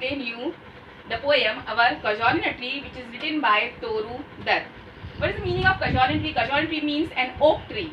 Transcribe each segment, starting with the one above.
explain you the poem Our Kajon in a Tree, which is written by Toru Dutt. What is the meaning of Kajon tree? Kajon tree means an oak tree,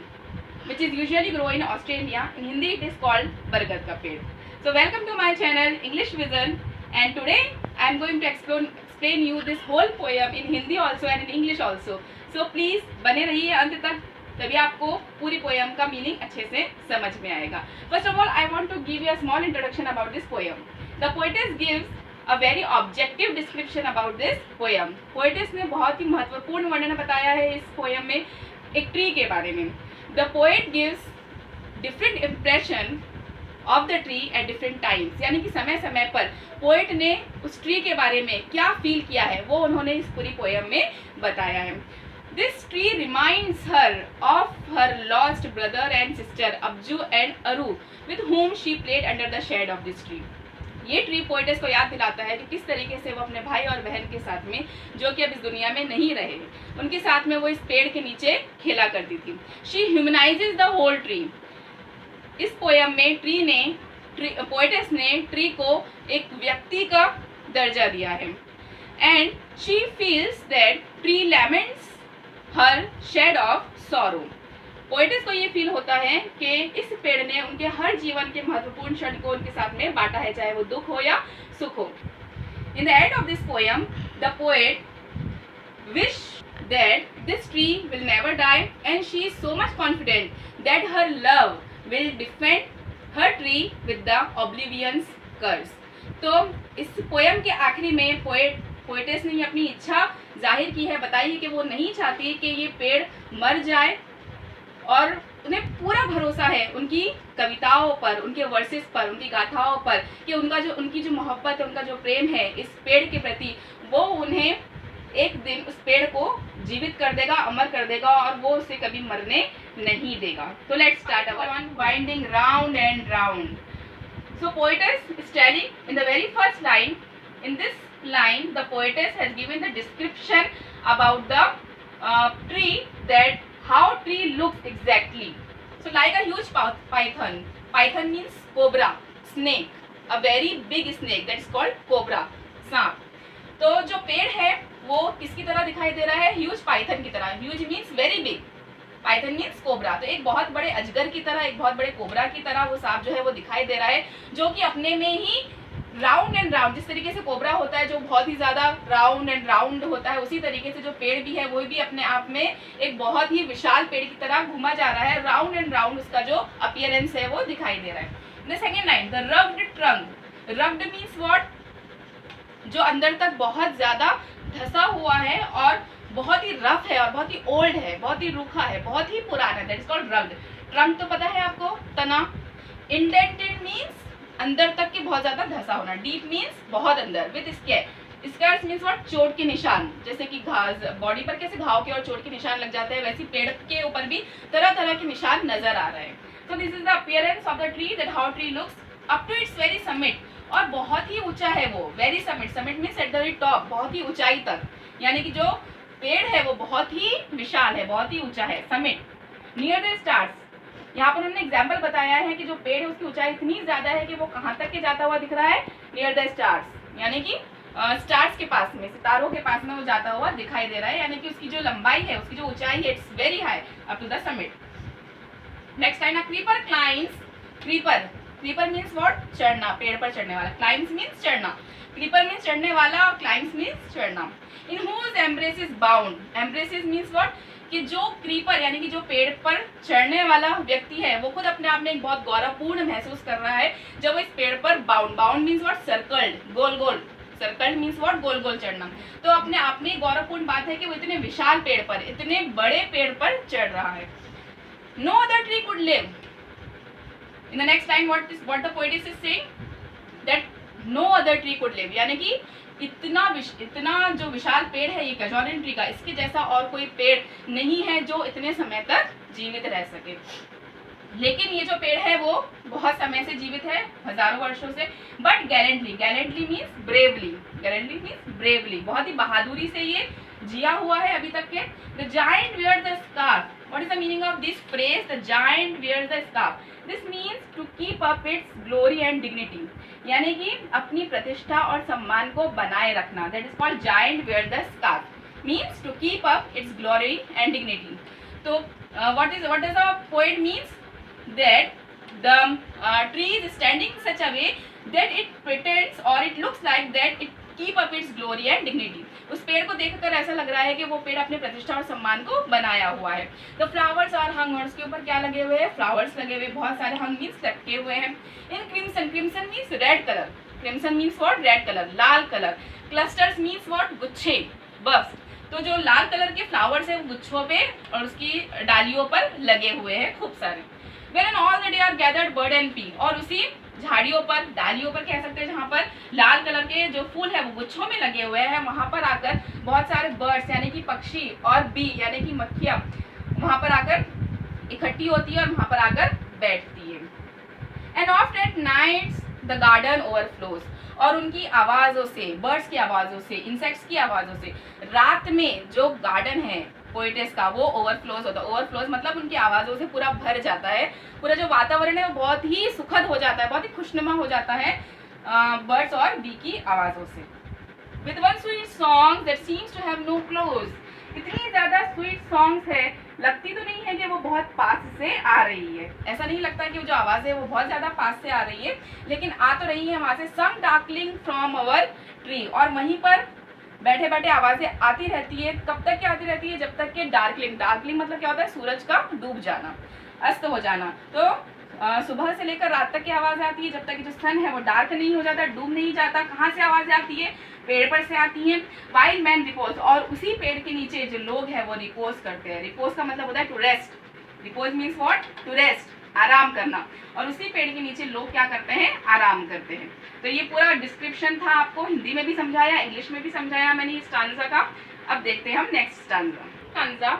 which is usually grown in Australia. In Hindi, it is called बरगद का पेड़. So welcome to my channel English Vision, and today I am going to explain you this whole poem in Hindi also and in English also. So please बने रहिए अंत तक, तभी आपको पूरी पोएम का मीनिंग अच्छे से समझ में आएगा. First of all, I want to give you a small introduction about this poem. The poetess gives a very objective description about this poem. Poetess ने बहुत ही महत्वपूर्ण वर्णन बताया है इस पोएम में एक ट्री के बारे में. The poet gives different impression of the tree at different times. यानी कि समय समय पर पोएट ने उस ट्री के बारे में क्या फील किया है वो उन्होंने इस पूरी पोएम में बताया है. This tree reminds her of her lost brother and sister Abju and Aru, with whom she played under the shade of this tree. ये ट्री पोएटेस को याद दिलाता है कि किस तरीके से वो अपने भाई और बहन के साथ में, जो कि अब इस दुनिया में नहीं रहे, उनके साथ में वो इस पेड़ के नीचे खेला करती थी. She humanizes the whole tree. इस पोएम में पोएटेस ने ट्री को एक व्यक्ति का दर्जा दिया है. And she feels that tree laments her shed of sorrow. Poetess को ये फील होता है कि इस पेड़ ने उनके हर जीवन के महत्वपूर्ण क्षण को उनके साथ में बांटा है, चाहे वो दुख हो या सुख हो. In the end of this poem, the poet wish that this tree will never die, and she is so much confident that her love will defend her tree with the oblivion's curse. तो इस poem के आखिरी में poetess ने अपनी इच्छा जाहिर की है, बताई है कि वो नहीं चाहती कि ये पेड़ मर जाए, और उन्हें पूरा भरोसा है उनकी कविताओं पर, उनके वर्सेस पर, उनकी गाथाओं पर कि उनकी जो मोहब्बत है, उनका जो प्रेम है इस पेड़ के प्रति, वो उन्हें एक दिन उस पेड़ को जीवित कर देगा, अमर कर देगा, और वो उसे कभी मरने नहीं देगा. तो let's start our one winding round and round. So poetess is telling in the very first line. In this line the poetess has given the description about the tree, that how tree looks exactly. So like a huge python means cobra, snake, a very big snake, that is called cobra, सांप. तो जो पेड़ है वो किसकी तरह दिखाई दे रहा है? ह्यूज पाइथन की तरह. Huge means very big, Python means cobra. तो एक बहुत बड़े अजगर की तरह, एक बहुत बड़े कोबरा की तरह वो सांप जो है वो दिखाई दे रहा है, जो कि अपने में ही राउंड एंड राउंड, जिस तरीके से कोबरा होता है जो बहुत ही ज्यादा राउंड एंड राउंड होता है, उसी तरीके से जो पेड़ भी है वो भी अपने आप में एक बहुत ही विशाल पेड़ की तरह घूमा जा रहा है. राउंड एंड राउंड उसका जो अपीयरेंस है वो दिखाई दे रहा है. The second line, the rugged trunk. Rugged means what? जो अंदर तक बहुत ज्यादा धसा हुआ है और बहुत ही रफ है और बहुत ही ओल्ड है, बहुत ही रूखा है, बहुत ही पुराना, that is called rugged. Trunk तो पता है आपको, तना. इंडेंटेड मीन्स अंदर तक के बहुत ज्यादा धसा होना. डीप मीन्स बहुत अंदर. With scarce means what? चोट के निशान. जैसे कि बॉडी पर कैसे घाव के और चोट के निशान लग जाते हैं, वैसे पेड़ के ऊपर भी तरह तरह के निशान नजर आ रहे हैं. So this is the appearance of the tree, that how tree looks up to its very summit. और बहुत ही ऊंचा है वो. Very summit, summit means at the very top, बहुत ही ऊंचाई तक. यानी कि जो पेड़ है वो बहुत ही विशाल है, बहुत ही ऊंचा है. समिट. Near the stars. यहाँ पर उन्होंने एग्जाम्पल बताया है कि जो पेड़ है उसकी ऊंचाई इतनी ज्यादा है कि वो कहाँ तक के जाता हुआ दिख रहा है? नियर द स्टार्स, यानी कि स्टार्स के पास में, सितारों के पास में वो जाता हुआ दिखाई दे रहा है. यानी कि उसकी जो लंबाई है, उसकी जो ऊंचाई है, it's very high up to the summit. Next line, creeper climbs. Creeper means what? चढ़ना, पेड़ पर चढ़ने वाला. क्लाइम्स मीन्स चढ़ना. क्रीपर मीन्स चढ़ने वाला और क्लाइम्स मीन्स चढ़ना. In whose embraces bound. Embraces means what? कि जो क्रीपर यानी कि जो पेड़ पर चढ़ने वाला व्यक्ति है वो खुद अपने आप में एक बहुत गौरवपूर्ण महसूस कर रहा है जब वो इस पेड़ पर बाउंड मीन्स व्हाट? सर्कल्ड, गोल गोल. Circled means what? गोल गोल चढ़ना. तो अपने आप में गौरवपूर्ण बात है कि वो इतने विशाल पेड़ पर, इतने बड़े पेड़ पर चढ़ रहा है. No other tree could live. In the next line what the poet is saying, that no other tree could live. यानी कि इतना जो विशाल पेड़ है ये कजोनिन ट्री का, इसके जैसा और कोई पेड़ नहीं है जो इतने समय तक जीवित रह सके. लेकिन ये जो पेड़ है वो बहुत समय से जीवित है, हजारों वर्षों से. बट गैलेंटली मीन्स ब्रेवली, बहुत ही बहादुरी से ये जिया हुआ है अभी तक के. The giant wear the scarf. What is the meaning of this phrase? The giant wears the scarf. This means to keep up its glory and dignity. यानी कि अपनी प्रतिष्ठा और सम्मान को बनाए रखना. That is called giant wear the scarf. Means to keep up its glory and dignity. So what does the poet means? That the tree is standing in such a way that it pretends or it looks like that it keep up its glory and dignity. उस पेड़ को देखकर ऐसा लग रहा है कि वो पेड़ अपने प्रतिष्ठा और सम्मान को बनाया हुआ है. The flowers are hung, और उसके ऊपर क्या लगे हुए हैं? फ्लावर्स लगे हुए, बहुत सारे hung means लटके हुए हैं. In crimson, crimson means red color. Crimson means what? Red color, Lal colour. Clusters means what? गुच्छे, buds. तो जो लाल कलर के फ्लावर्स है वो गुच्छों पे और उसकी डालियों पर लगे हुए हैं खूब सारे. Wherein all the day are gathered bird and bee, और उसी झाड़ियों पर, डालियों पर कह सकते हैं, जहाँ पर लाल कलर के जो फूल है वो गुच्छों में लगे हुए हैं, वहाँ पर आकर बहुत सारे बर्ड्स यानी कि पक्षी और बी यानी कि मक्खियाँ वहाँ पर आकर इकट्ठी होती है और वहाँ पर आकर बैठती है. And oft at nights the garden overflows, और उनकी आवाज़ों से, बर्ड्स की आवाज़ों से, इंसेक्ट्स की आवाज़ों से रात में जो गार्डन है पोएटेस का वो ओवरफ्लोज होता है. ओवरफ्लोज मतलब उनकी आवाज़ों से पूरा भर जाता है. पूरा जो वातावरण है वो बहुत ही सुखद हो जाता है, बहुत ही खुशनुमा हो जाता है बर्ड्स और बी की आवाज़ों से. With one sweet song that seems to have no close. इतनी ज़्यादा स्वीट सॉन्ग्स है, लगती तो नहीं है कि वो बहुत पास से आ रही है. ऐसा नहीं लगता कि वो जो आवाज़ है वो बहुत ज़्यादा पास से आ रही है, लेकिन आ तो रही है वहाँ से. सम डार्कलिंग फ्रॉम अवर ट्री, और वहीं पर बैठे बैठे आवाज़ें आती रहती है. कब तक की आती रहती है? जब तक कि डार्कलिंग, डार्कलिंग मतलब क्या होता है? सूरज का डूब जाना, अस्त हो जाना. तो सुबह से लेकर रात तक की आवाज़ आती है, जब तक कि जो सन है वो डार्क नहीं हो जाता, डूब नहीं जाता. कहाँ से आवाज़ें आती है? पेड़ पर से आती हैं. वाइल्ड मैन रिपोज, और उसी पेड़ के नीचे जो लोग हैं वो रिपोज करते हैं. रिपोज का मतलब होता है to rest. Repose means what? To rest, आराम करना. और उसी पेड़ के नीचे लोग क्या करते हैं? आराम करते हैं. तो ये पूरा डिस्क्रिप्शन था, आपको हिंदी में भी समझाया, इंग्लिश में भी समझाया मैंने इस स्टांजा का. अब देखते हैं हम next stanza. Stanza,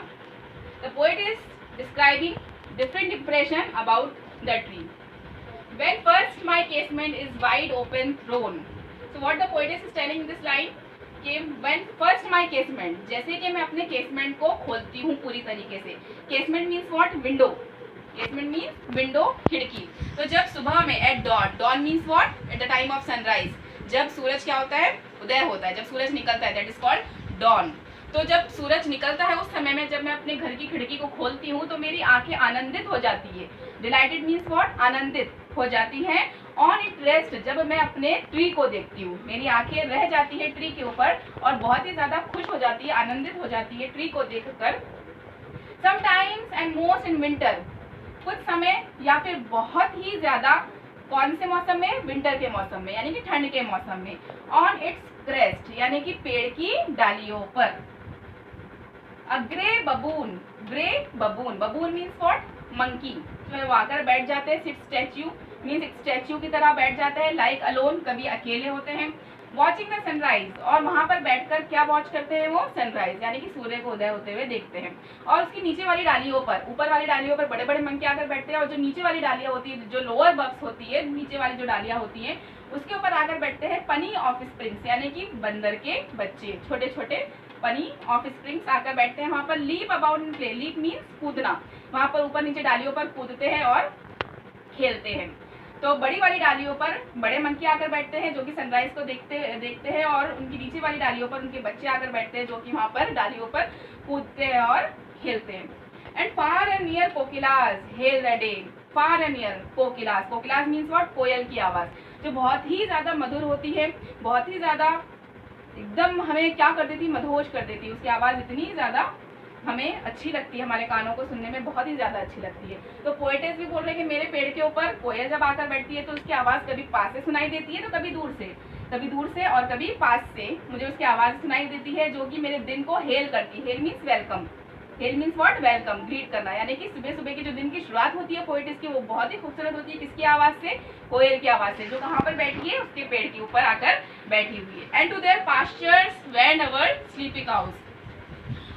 the poet is describing different impression about the tree. When first my casement is wide open thrown. So what the poet is telling in this line कि when first my casement, जैसे कि मैं अपने casement को खोलती हूँ पूरी तरीके से. Casement means what? Window. Casement means window, खिड़की. तो जब सुबह में at dawn, dawn means what? At the time of sunrise. जब सूरज क्या होता है? उदय होता है, जब सूरज निकलता है, दैट इज कॉल्ड डॉन. तो जब सूरज निकलता है उस समय में जब मैं अपने घर की खिड़की को खोलती हूँ तो मेरी आंखें आनंदित हो जाती है. Dilated means what? आनंदित हो जाती हैं. ऑन इट रेस्ट, जब मैं अपने ट्री को देखती हूँ, मेरी आंखें रह जाती है ट्री के ऊपर और बहुत ही ज़्यादा खुश हो जाती है, आनंदित हो जाती है ट्री को देखकर. Sometimes and most in winter, कुछ समय या फिर बहुत ही ज़्यादा, कौन से मौसम में? विंटर के मौसम में, यानी कि ठंड के मौसम में. ऑन इट्स क्रेस्ट, यानी कि पेड़ की डालियों पर. A grey baboon, grey baboon, baboon means what? Monkey. तो वो आकर बैठ जाते हैं. सिट स्टैच्यू मीन्स एक स्टैच्यू की तरह बैठ जाते हैं. लाइक अलोन, कभी अकेले होते हैं. वॉचिंग द सनराइज, और वहाँ पर बैठकर क्या वॉच करते हैं वो? सनराइज, यानी कि सूर्य को उदय होते हुए देखते हैं. और उसकी नीचे वाली डालियों पर, ऊपर वाली डालियों पर बड़े बड़े मंकी आकर बैठते हैं, और जो नीचे वाली डालियाँ होती है, जो लोअर बग्स होती है, नीचे वाली जो डालियाँ होती हैं उसके ऊपर आकर बैठते हैं पनी ऑफ स्प्रिंग्स, यानी कि बंदर के बच्चे, छोटे छोटे पनी ऑफ स्प्रिंग्स आकर बैठते हैं वहाँ पर. Leap about in play, leap means कूदना. वहाँ पर ऊपर नीचे डालियों पर कूदते हैं और खेलते हैं. तो बड़ी वाली डालियों पर बड़े मंकी आकर बैठते हैं जो कि सनराइज को देखते हैं, और उनकी नीचे वाली डालियों पर उनके बच्चे आकर बैठते हैं जो कि वहाँ पर डालियों पर कूदते हैं और खेलते हैं. And far and near kokilas hail the day. Far and near kokilas, kokilas means what? कोयल की आवाज़, जो बहुत ही ज़्यादा मधुर होती है, बहुत ही ज़्यादा एकदम हमें क्या कर देती? मदहोश कर देती. उसकी आवाज़ इतनी ज़्यादा हमें अच्छी लगती है, हमारे कानों को सुनने में बहुत ही ज़्यादा अच्छी लगती है. तो पोएटेस भी बोल रहे हैं कि मेरे पेड़ के ऊपर कोयल जब आकर बैठती है तो उसकी आवाज़ कभी पास से सुनाई देती है तो कभी दूर से और कभी पास से मुझे उसकी आवाज़ सुनाई देती है, जो कि मेरे दिन को हेल करती है. Hello means welcome. Hello means what? Welcome, greet करना. यानी कि सुबह सुबह की जो दिन की शुरुआत होती है पोएटेस की, वो बहुत ही खूबसूरत होती है. किसकी आवाज़ से? कोयल की आवाज़ से, जो कहाँ पर बैठी है? उसके पेड़ के ऊपर आकर बैठी हुई है. And to their pastures went our sleepy cows,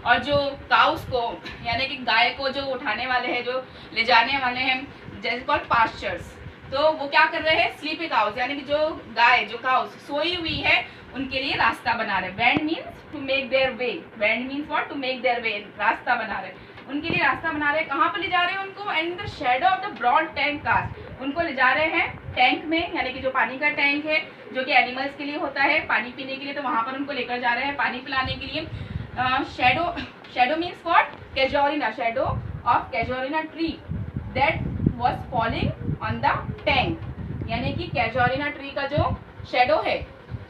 और जो काउस को यानी कि गाय को जो उठाने वाले हैं, जो ले जाने वाले हैं, जैसे कॉल्ड पास्चर्स, तो वो क्या कर रहे हैं? स्लीपी काउस, यानी कि जो गाय, जो काउस सोई हुई है उनके लिए रास्ता बना रहे. Wend means to make their way. Wend means what? To make their way, रास्ता बना रहे. उनके लिए रास्ता बना रहे हैं। कहाँ पर ले जा रहे हैं उनको? And the shadow of the broad tank cast, उनको ले जा रहे हैं टैंक में, यानी कि जो पानी का टैंक है जो कि एनिमल्स के लिए होता है पानी पीने के लिए, तो वहाँ पर उनको लेकर जा रहे हैं पानी पिलाने के लिए। Shadow means what? Casuarina, shadow of casuarina tree that was falling on the tank, यानी कि कैजुआरिना ट्री का जो शेडो है,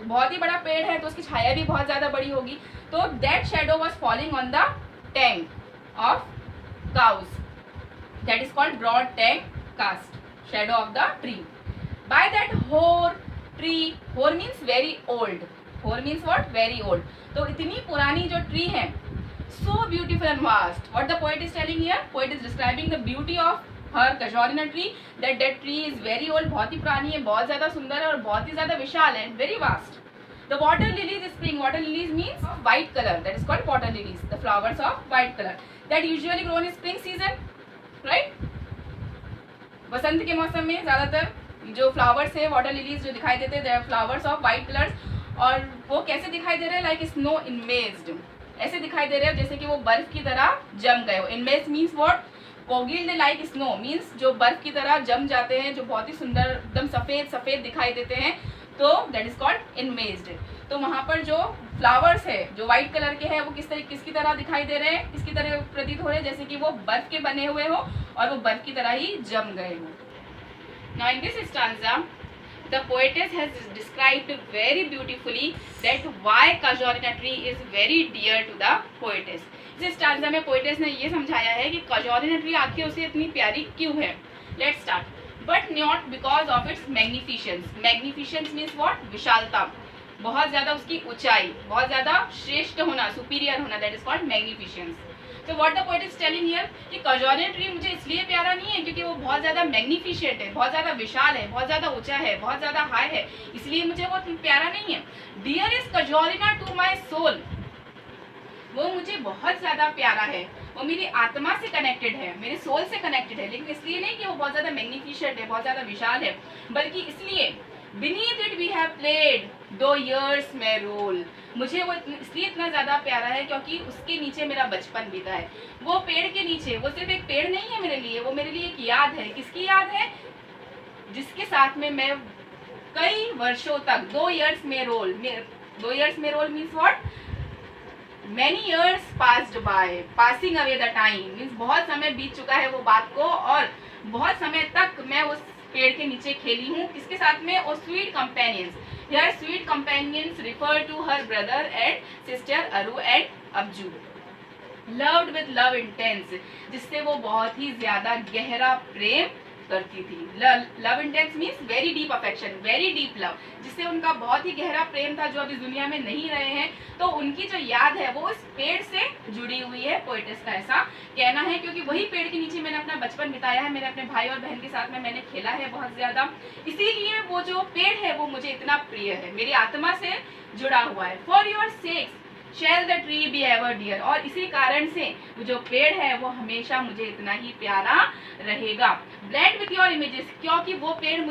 बहुत ही बड़ा पेड़ है तो उसकी छाया भी बहुत ज़्यादा बड़ी होगी, तो that shadow was falling on the tank of cows, that is called broad tank cast, shadow of the tree. By that hoar tree, hoar means very old, hoar means what? Very old. तो इतनी पुरानी जो tree है, so beautiful and vast. What the poet is telling here? Poet is describing the beauty of her casuarina tree, that tree is very old, बहुत ही पुरानी है, बहुत ज़्यादा सुंदर है और बहुत ही ज़्यादा विशाल है, very vast. The water lilies is spring. Water lilies means white color. That is called water lilies. The flowers of white color that usually grow in spring season, right? बसंत के मौसम में ज़्यादातर जो फ्लावर्स है वाटर लिलीज जो दिखाई देते हैं, they are flowers of white colors. और वो कैसे दिखाई दे रहे हैं? Like snow enmeshed. ऐसे दिखाई दे रहे हैं जैसे कि वो बर्फ की तरह जम गए हो. Enmeshed means what? Coagulated like snow means जो बर्फ की तरह जम जाते हैं, जो बहुत ही सुंदर एकदम सफ़ेद सफ़ेद दिखाई देते हैं, तो दैट इज कॉल्ड इनमेज्ड. तो वहाँ पर जो फ्लावर्स है जो व्हाइट कलर के हैं वो किसकी तरह दिखाई दे रहे हैं? किसकी तरह प्रतीत हो रहे हैं? जैसे कि वो बर्फ के बने हुए हो और वो बर्फ की तरह ही जम गए हो. Now in this stanza the poetess has described very beautifully that why casuarina tree is very dear to the poetess. इस स्टांजा में पोएटेस ने ये समझाया है कि कैजुआरिना ट्री आखिर उसे इतनी प्यारी क्यों है. Let's start. But not because of its magnificence. Magnificence means what? विशालता, बहुत ज़्यादा उसकी ऊंचाई, बहुत ज़्यादा श्रेष्ठ होना, सुपीरियर होना, दैट इज कॉल्ड मैग्निफिशेंस. तो what the poet is telling here कि कैजुआरिना ट्री मुझे इसलिए प्यारा नहीं है क्योंकि वो बहुत ज़्यादा मैग्निफिशेंट है, बहुत ज़्यादा विशाल है, बहुत ज़्यादा ऊंचा है, बहुत ज़्यादा हाई है, इसलिए मुझे वो प्यारा नहीं है. Dear is casuarina to my soul. वो मुझे बहुत ज़्यादा प्यारा है, वो मेरी आत्मा से कनेक्टेड है, मेरे सोल से कनेक्टेड है, लेकिन इसलिए नहीं कि वो बहुत ज़्यादा मैग्निफिशेंट है, बहुत ज़्यादा विशाल है, बल्कि इसलिए beneath it we have played though years may roll. मुझे वो इसलिए इतना ज़्यादा प्यारा है क्योंकि उसके नीचे मेरा बचपन बीता है. वो पेड़ के नीचे, वो सिर्फ एक पेड़ नहीं है मेरे लिए, वो मेरे लिए एक याद है. किसकी याद है? जिसके साथ में मैं कई वर्षों तक 2 years may roll. 2 years may roll means what? Many years passed by, passing away the time means बहुत समय बीत चुका है वो बात को, और बहुत समय तक मैं उस पेड़ के नीचे खेली हूँ. किसके साथ में? और sweet companions. Here sweet companions refer to her brother and sister Aru and Abju. Loved with love intense, जिससे वो बहुत ही ज्यादा गहरा प्रेम करती थी. Love intense means very deep affection, very deep love, जिससे उनका बहुत ही गहरा प्रेम था जो अब इस दुनिया में नहीं रहे हैं. तो उनकी जो याद है वो इस पेड़ से जुड़ी हुई है. पोएटेस का ऐसा कहना है क्योंकि वही पेड़ के नीचे मैंने अपना बचपन बिताया है, मेरे अपने भाई और बहन के साथ में मैंने खेला है बहुत ज़्यादा, इसीलिए वो जो पेड़ है वो मुझे इतना प्रिय है, मेरी आत्मा से जुड़ा हुआ है. For your sakes shall the tree be ever dear. और इसी कारण से जो पेड़ है वो हमेशा मुझे इतना ही प्यारा रहेगा. ब्लेंड विथ योर इमेजेस, क्योंकि वो पेड़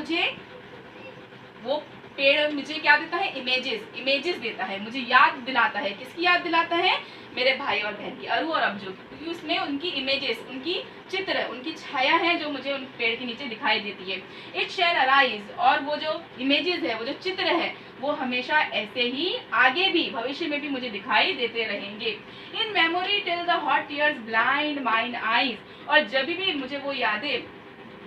मुझे क्या देता है? इमेजेस देता है, मुझे याद दिलाता है. किसकी याद दिलाता है? मेरे भाई और बहन की, अरु और अबजू, क्योंकि उसमें उनकी इमेजेस, उनकी चित्र, उनकी छाया है जो मुझे उन पेड़ के नीचे दिखाई देती है. इट शैल अराइज, और वो जो इमेजेस है, वो जो चित्र है, वो हमेशा ऐसे ही आगे भी भविष्य में भी मुझे दिखाई देते रहेंगे. In memory till the hot tears blind mine eyes. और जब भी मुझे वो यादें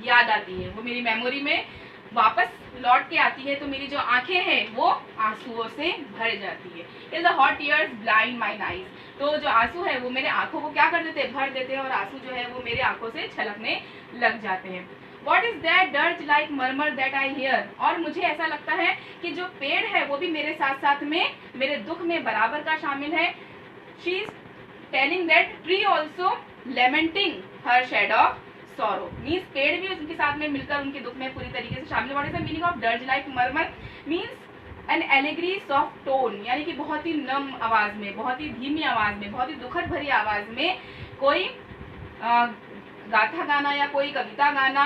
याद आती है, वो मेरी मेमोरी में वापस लौट के आती है, तो मेरी जो आंखें हैं वो आंसुओं से भर जाती है. Till the hot tears blind mine eyes. तो जो आंसू है वो मेरे आंखों को क्या कर देते हैं? भर देते हैं, और आंसू जो है वो मेरे आंखों से छलकने लग जाते हैं. What is that dirge like murmur that I hear? और मुझे ऐसा लगता है कि जो पेड़ है वो भी मेरे साथ साथ में मेरे दुख में बराबर का शामिल है. She is telling that tree also lamenting her shadow sorrow. Means पेड़ भी उनके साथ में मिलकर उनके दुख में पूरी तरीके से शामिल. What is the meaning of dirge like murmur? Means an allegory soft tone, यानी कि बहुत ही नम आवाज में, बहुत ही धीमी आवाज में, बहुत ही दुखद भरी आवाज में कोई गाथा गाना या कोई कविता गाना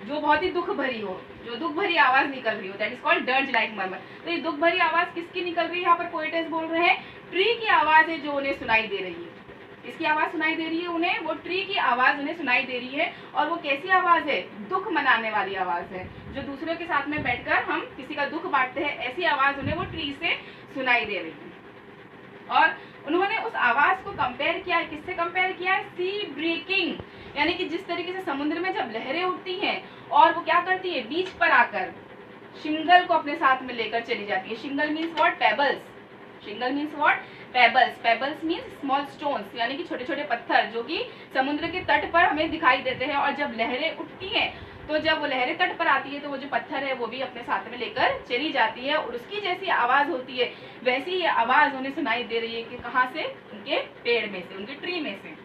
जो बहुत ही दुख भरी हो, जो दुख भरी आवाज निकल रही हो, that is called dirge like murmur. तो ये दुख भरी आवाज किसकी निकल रही है? यहाँ पर पोएटेस बोल रहे हैं ट्री की आवाज है जो उन्हें सुनाई दे रही है. इसकी आवाज सुनाई दे रही है उन्हें, वो ट्री की आवाज उन्हें सुनाई दे रही है। और वो कैसी आवाज है? दुख मनाने वाली आवाज है। जो दूसरों के साथ में बैठकर हम किसी का दुख बांटते हैं, ऐसी आवाज उन्हें वो ट्री से सुनाई दे रही है। और उन्होंने उस आवाज को कंपेयर किया है, किससे कंपेयर किया है? सी ब्रेकिंग, यानी कि जिस तरीके से समुद्र में जब लहरें उठती हैं और वो क्या करती है, बीच पर आकर शिंगल को अपने साथ में लेकर चली जाती है। Shingle means what? Pebbles. Shingle means what? Pebbles. Pebbles means small stones, यानी कि छोटे छोटे पत्थर जो कि समुद्र के तट पर हमें दिखाई देते हैं। और जब लहरें उठती हैं तो जब वो लहरें तट पर आती है तो वो जो पत्थर है वो भी अपने साथ में लेकर चली जाती है। और उसकी जैसी आवाज होती है वैसी ही आवाज उन्हें सुनाई दे रही है कि कहाँ से? उनके पेड़ में से, उनके ट्री में से।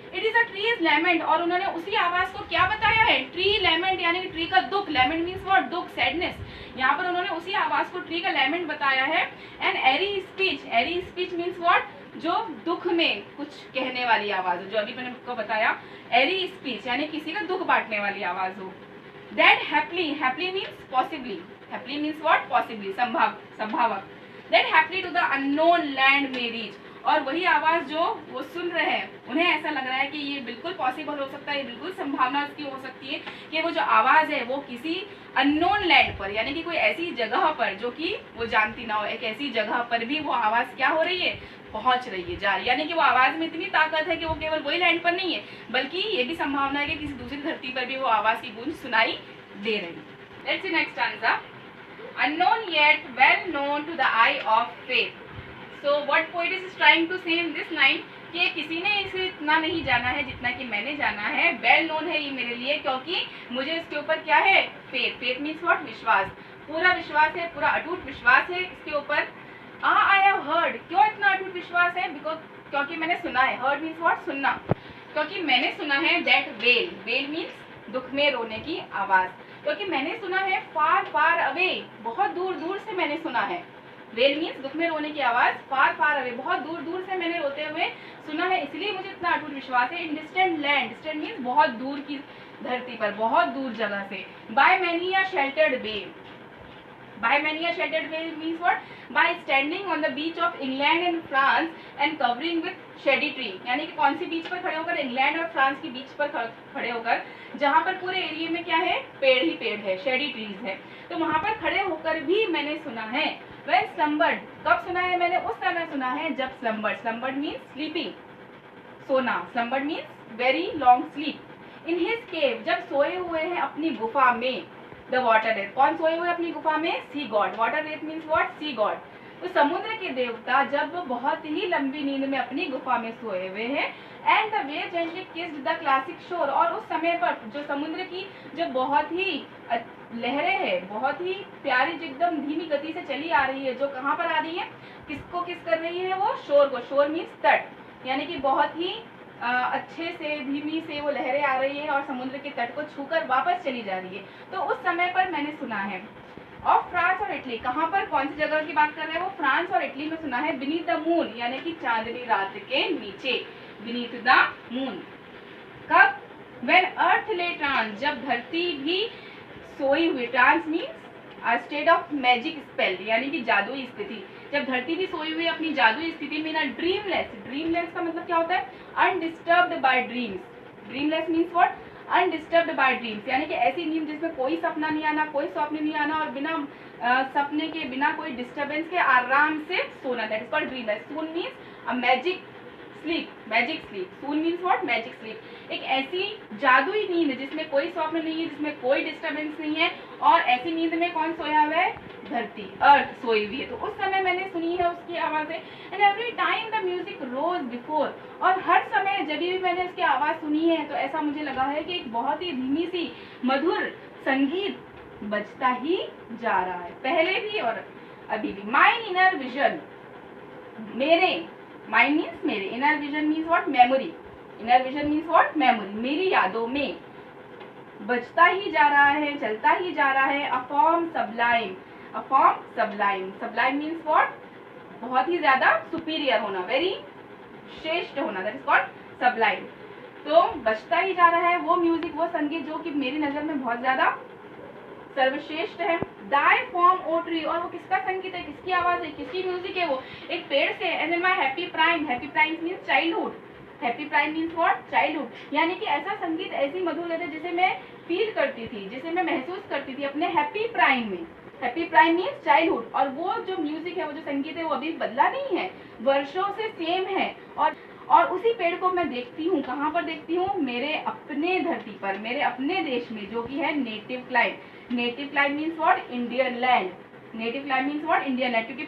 It is a trees lament, और उन्होंने उसी आवाज को क्या बताया है? ट्री लैमेंट, यानी कि ट्री का दुख। Lament means what? दुख, सैडनेस। यहाँ पर उन्होंने उसी आवाज को ट्री का लैमेंट बताया है। And eerie speech, eerie speech means what? जो दुख में कुछ कहने वाली आवाज हो, जो अभी मैंने आपको बताया एरी स्पीच, यानी किसी का दुख बांटने वाली आवाज हो। That haply, haply means possibly, haply means what? Possibly, संभावक। That haply to the unknown land में रीच, और वही आवाज जो वो सुन रहे हैं उन्हें ऐसा लग रहा है कि ये बिल्कुल पॉसिबल हो सकता है, ये बिल्कुल संभावना इसकी हो सकती है कि वो जो आवाज है वो किसी अननोन लैंड पर, यानी कि कोई ऐसी जगह पर जो कि वो जानती ना हो, एक ऐसी जगह पर भी वो आवाज क्या हो रही है? पहुंच रही है, जा रही है। यानी कि वो आवाज में इतनी ताकत है कि वो केवल वही लैंड पर नहीं है, बल्कि ये भी संभावना है कि किसी दूसरी धरती पर भी वो आवाज की गूंज सुनाई दे रही है। Let's see next answer. Unknown yet well known to the eye of faith. So what poet is trying to say in this line कि किसी ने इसे इतना नहीं जाना है जितना कि मैंने जाना है। वेल नोन है ये मेरे लिए, क्योंकि मुझे इसके ऊपर क्या है? फेथ। Faith means what? विश्वास, पूरा विश्वास है, पूरा अटूट विश्वास है इसके ऊपर। आई हैव हर्ड, क्यों इतना अटूट विश्वास है? बिकॉज, क्योंकि मैंने सुना है। Heard means what? सुनना। क्योंकि मैंने सुना है दैट वेल, वेल मीन्स दुख में रोने की आवाज, क्योंकि मैंने सुना है फार फार अवे, बहुत दूर दूर से मैंने सुना है। वेल मीन्स दुख में रोने की आवाज, फार फार अवे, बहुत दूर दूर से मैंने रोते हुए सुना है, इसलिए मुझे इतना अटूट विश्वास है। In distant land, distant means बहुत दूर की धरती पर, बहुत दूर जगह से। By many a sheltered bay, by many a sheltered bay means what? By standing on the beach of England and France and covering with shady tree, यानी कि कौन सी बीच पर खड़े होकर? इंग्लैंड और फ्रांस की बीच पर खड़े होकर, जहाँ पर पूरे एरिया में क्या है? पेड़ ही पेड़ है, शेडी ट्रीज है। तो वहां पर खड़े होकर भी मैंने सुना है। When slumbered, कब सुना है मैंने? उस समय सुना है जब slumbered, slumbered means sleeping, सोना। slumbered means very long sleep. In his cave, जब सोए हुए हैं अपनी गुफा में। The water wraith, कौन सोए हुए अपनी गुफा में? Sea god. Water wraith means what? Sea god. तो समुद्र के देवता जब बहुत ही लंबी नींद में अपनी गुफा में सोए हुए हैं। And the wave gently kissed the classic शोर, और उस समय पर जो समुद्र की जो बहुत ही लहरें हैं, बहुत ही प्यारी, जो एकदम धीमी गति से चली आ रही है, जो कहाँ पर आ रही है? किसको किस कर रही है? वो शोर को। शोर मीन्स तट, यानी कि बहुत ही अच्छे से धीमी से वो लहरें आ रही है और समुद्र के तट को छूकर वापस चली जा रही है। तो उस समय पर मैंने सुना है। ऑफ फ्रांस और इटली, कहाँ पर, कौन सी जगह की बात कर रहे हैं वो? फ्रांस और इटली में सुना है। बीनीथ द मून, यानी कि चांदनी रात के नीचे, बीनीथ द मून। कब? व्हेन अर्थ ले ट्रांस, जब धरती भी सोई हुई। Trance means a state of magic spell, यानी कि जादुई स्थिति। जब धरती भी सोई हुई अपनी जादुई स्थिति में ना। ड्रीमलेस, ड्रीमलेस का मतलब क्या होता है? Undisturbed by dreams. Dreamless means what? Undisturbed by dreams, यानी कि ऐसी नींद जिसमें कोई सपना नहीं आना, कोई स्वप्न नहीं आना, और बिना सपने के, बिना कोई डिस्टर्बेंस के आराम से सोना। That is called dreamless. Soon means a magic sleep, magic sleep. Soon means what? Magic sleep. एक ऐसी जादुई नींद जिसमें कोई स्वप्न नहीं है, जिसमें कोई डिस्टर्बेंस नहीं है, और ऐसी नींद में कौन सोया हुआ है? धरती, अर्थ सोई हुई है। तो उस समय मैंने सुनी है उसकी आवाजें। And every time the music rose before, और हर समय जब भी मैंने उसकी आवाज सुनी है तो ऐसा मुझे लगा है कि एक बहुत ही धीमी सी मधुर संगीत बजता ही जा रहा है, पहले भी और अभी भी। माइन इनर विजन, मेरे, माइंड मीन्स मेरे, inner vision means what? Memory. Inner vision means what? Memory. मेरी यादों में बजता ही जा रहा है, चलता ही जा रहा है। A form Sublime, a form Sublime. Sublime means what? बहुत ही ज्यादा सुपीरियर होना, वेरी श्रेष्ठ होना, दैट इज कॉल्ड सबलाइम। तो बजता ही जा रहा है वो म्यूजिक, वो संगीत जो कि मेरी नजर में बहुत ज्यादा सर्वश्रेष्ठ है। दाई फॉर्म ओ ट्री, और वो किसका संगीत है? किसकी आवाज है? किसकी म्यूजिक है वो? एक पेड़ से। And in my happy prime, happy prime means childhood, happy prime means what, childhood, यानी कि ऐसा संगीत, ऐसी मधुर लहरें जिसे मैं फील करती थी, जिसे मैं महसूस करती थी अपने हैप्पी प्राइम में। Happy prime means childhood. और वो जो म्यूजिक है, वो जो संगीत है, वो अभी बदला नहीं है, वर्षों से सेम है। और उसी पेड़ को मैं देखती हूँ, कहाँ पर देखती हूँ, मेरे अपने धरती पर, मेरे अपने देश में, जो कि है native climb. Native climb means what, Indian land. Native climb means what, Indian land. क्योंकि